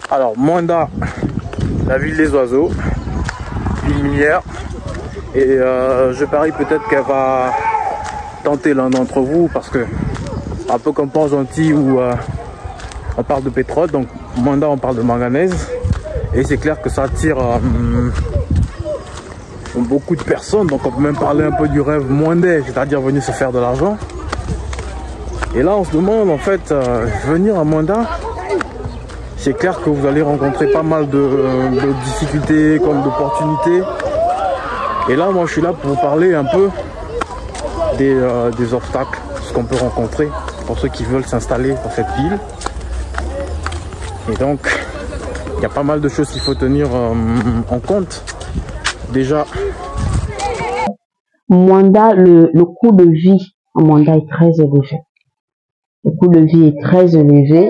Alors, Mwanda, la ville des oiseaux, ville minière. Et je parie peut-être qu'elle va tenter l'un d'entre vous parce que, un peu comme Port-Gentil où on parle de pétrole, donc Mwanda on parle de manganèse. Et c'est clair que ça attire beaucoup de personnes. Donc on peut même parler un peu du rêve mwandais, c'est-à-dire venir se faire de l'argent. Et là on se demande en fait, venir à Mwanda, c'est clair que vous allez rencontrer pas mal de difficultés comme d'opportunités. Et là moi je suis là pour vous parler un peu des obstacles, ce qu'on peut rencontrer pour ceux qui veulent s'installer dans cette ville. Et donc il y a pas mal de choses qu'il faut tenir en compte. Déjà, Mwanda, le coût de vie à Mwanda est très élevé. Le coût de vie est très élevé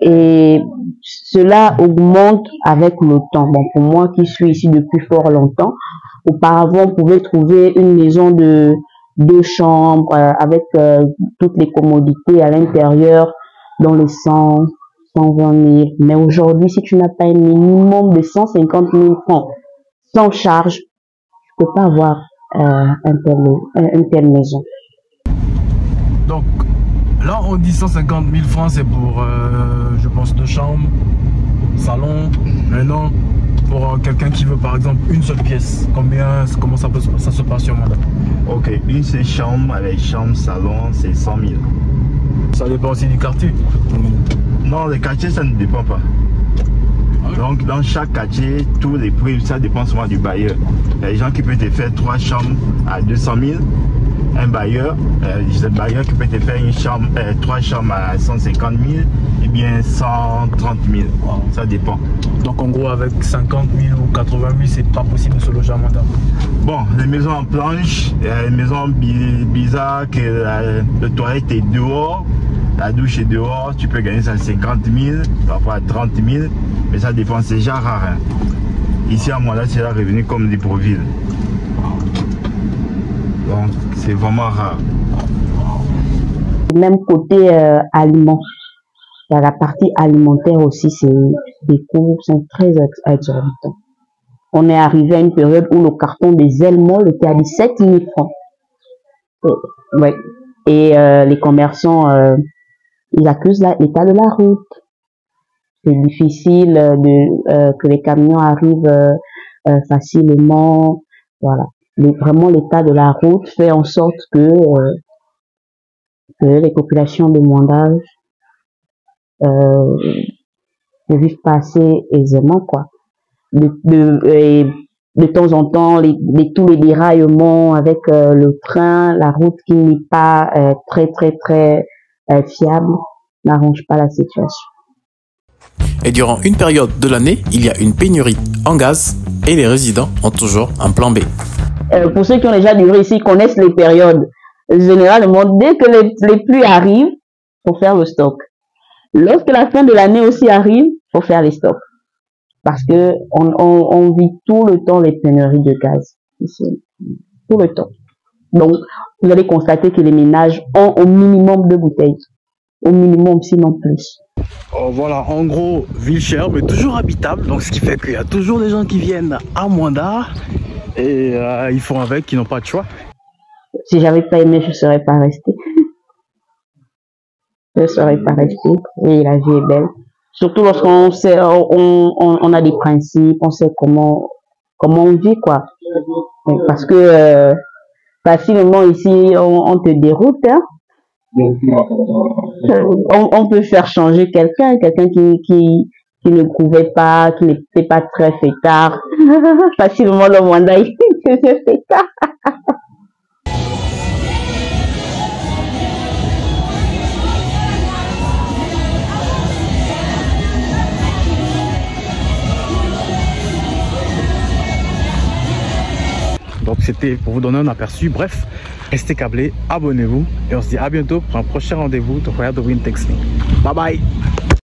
et cela augmente avec le temps. Bon, pour moi qui suis ici depuis fort longtemps, auparavant on pouvait trouver une maison de 2 chambres avec toutes les commodités à l'intérieur dans les 100, 120 000. Mais aujourd'hui, si tu n'as pas un minimum de 150 000 francs sans charge, tu ne peux pas avoir une telle maison. Donc là on dit 150 000 francs, c'est pour je pense 2 chambres, salon. Maintenant pour quelqu'un qui veut par exemple une seule pièce, comment ça se passe sur Mwanda? Ok, une seule chambre avec chambre, salon, c'est 100 000. Ça dépend aussi du quartier. Non, le quartier ça ne dépend pas. Donc dans chaque quartier, tous les prix, ça dépend souvent du bailleur. Il y a des gens qui peuvent te faire 3 chambres à 200 000. Un bailleur, le bailleur qui peut te faire une chambre, 3 chambres à 150 000 et bien 130 000. Ça dépend. Donc en gros avec 50 000 ou 80 000, c'est pas possible de se loger à Mwanda. Bon, les maisons en planche, les maisons bizarres que le toilette est dehors, la douche est dehors, tu peux gagner ça à 50 000, parfois à 30 000, mais ça dépend, c'est déjà rare. Hein. Ici à Mwanda, c'est là revenu comme des Libreville. Donc c'est vraiment rare. Même côté aliments, il y a la partie alimentaire aussi, les coûts sont très exorbitants. On est arrivé à une période où le carton des ailes molles était à 17 000 francs. Ouais. Et les commerçants, ils accusent l'état de la route. C'est difficile que les camions arrivent facilement. Voilà. Vraiment, l'état de la route fait en sorte que les populations de Mwanda ne vivent pas assez aisément, quoi. De temps en temps, tous les déraillements avec le train, la route qui n'est pas très fiable, n'arrange pas la situation. Et durant une période de l'année, il y a une pénurie en gaz et les résidents ont toujours un plan B. Pour ceux qui ont déjà duré ici, ils connaissent les périodes. Généralement, dès que les pluies arrivent, il faut faire le stock. Lorsque la fin de l'année aussi arrive, il faut faire les stocks. Parce que on vit tout le temps les pénuries de gaz ici. Tout le temps. Donc, vous allez constater que les ménages ont au minimum 2 bouteilles. Au minimum, sinon plus. Oh, voilà, en gros, ville chère, mais toujours habitable. Donc, ce qui fait qu'il y a toujours des gens qui viennent à Mwanda et ils font avec, ils n'ont pas de choix. Si j'avais pas aimé, je ne serais pas restée. Je ne serais pas restée. Oui, la vie est belle. Surtout lorsqu'on sait, on a des principes, on sait comment on vit, quoi. Parce que facilement ici, on te déroute, hein. On peut faire changer quelqu'un qui ne pouvait pas, qui n'était pas très fêtard. Facilement, le Mwanda, il faisait fêtard. Donc c'était pour vous donner un aperçu. Bref, restez câblés, abonnez-vous et on se dit à bientôt pour un prochain rendez-vous de Where the Wind Takes Me. Bye bye.